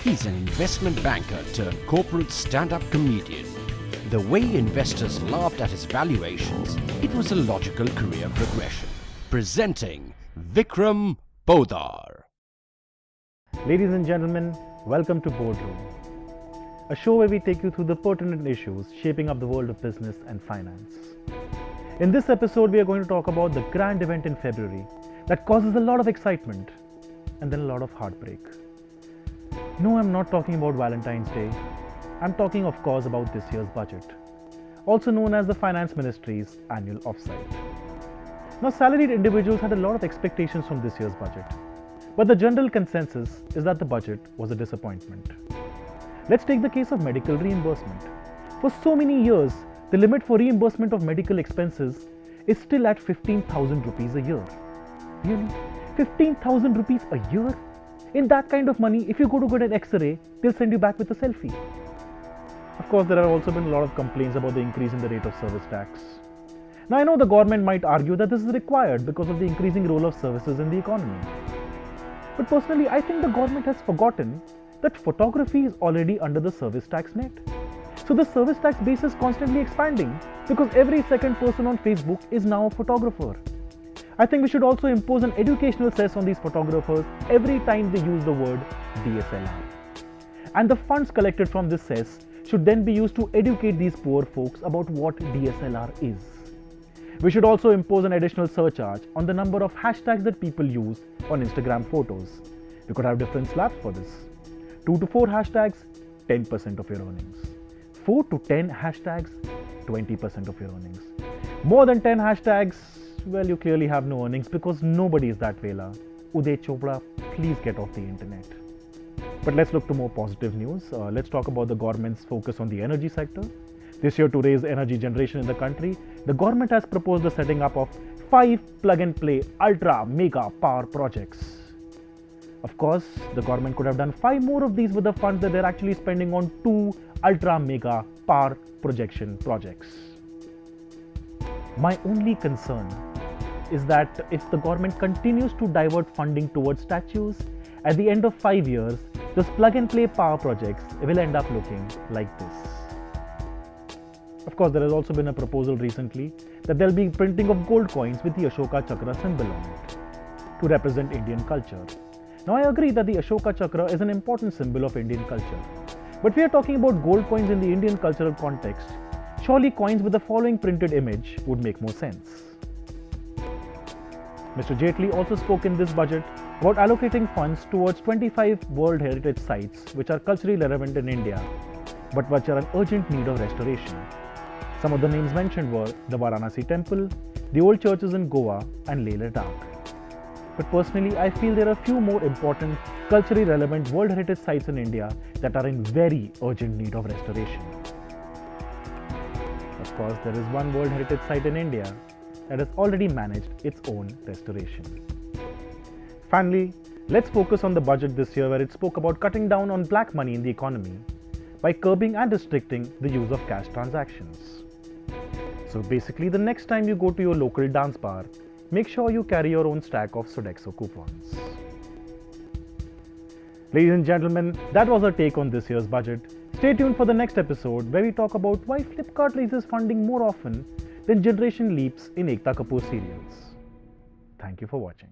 He's an investment banker turned corporate stand-up comedian. The way investors laughed at his valuations, it was a logical career progression. Presenting Vikram Poddar. Ladies and gentlemen, welcome to Boardroom, a show where we take you through the pertinent issues shaping up the world of business and finance. In this episode, we are going to talk about the grand event in February that causes a lot of excitement and then a lot of heartbreak. No, I'm not talking about Valentine's Day. I'm talking, of course, about this year's budget, also known as the Finance Ministry's annual offsite. Now, salaried individuals had a lot of expectations from this year's budget, but the general consensus is that the budget was a disappointment. Let's take the case of medical reimbursement. For so many years, the limit for reimbursement of medical expenses is still at 15,000 rupees a year. Really? 15,000 rupees a year? In that kind of money, if you go to get an X-ray, they'll send you back with a selfie. Of course, there have also been a lot of complaints about the increase in the rate of service tax. Now, I know the government might argue that this is required because of the increasing role of services in the economy. But personally, I think the government has forgotten that photography is already under the service tax net. So the service tax base is constantly expanding because every second person on Facebook is now a photographer. I think we should also impose an educational cess on these photographers every time they use the word DSLR. And the funds collected from this cess should then be used to educate these poor folks about what DSLR is. We should also impose an additional surcharge on the number of hashtags that people use on Instagram photos. We could have different slabs for this. 2 to 4 hashtags, 10% of your earnings. 4 to 10 hashtags, 20% of your earnings. More than 10 hashtags, well, you clearly have no earnings because nobody is that vela. Uday Chopra, please get off the internet. But let's look to more positive news. Let's talk about the government's focus on the energy sector. This year, to raise energy generation in the country, the government has proposed the setting up of 5 plug-and-play ultra-mega power projects. Of course, the government could have done 5 more of these with the funds that they're actually spending on 2 ultra-mega power projection projects. My only concern is that if the government continues to divert funding towards statues, at the end of 5 years, those plug-and-play power projects will end up looking like this. Of course, there has also been a proposal recently that there will be printing of gold coins with the Ashoka Chakra symbol on it to represent Indian culture. Now, I agree that the Ashoka Chakra is an important symbol of Indian culture. But we are talking about gold coins in the Indian cultural context. Surely coins with the following printed image would make more sense. Mr. Jaitley also spoke in this budget about allocating funds towards 25 World Heritage Sites which are culturally relevant in India, but which are in urgent need of restoration. Some of the names mentioned were the Varanasi Temple, the old churches in Goa, and Leh Ladakh. But personally, I feel there are a few more important culturally relevant World Heritage Sites in India that are in very urgent need of restoration. Of course, there is one World Heritage Site in India that has already managed its own restoration. Finally, let's focus on the budget this year where it spoke about cutting down on black money in the economy by curbing and restricting the use of cash transactions. So basically, the next time you go to your local dance bar, make sure you carry your own stack of Sodexo coupons. Ladies and gentlemen, that was our take on this year's budget. Stay tuned for the next episode where we talk about why Flipkart raises funding more often than Generation Leaps in Ekta Kapoor serials. Thank you for watching.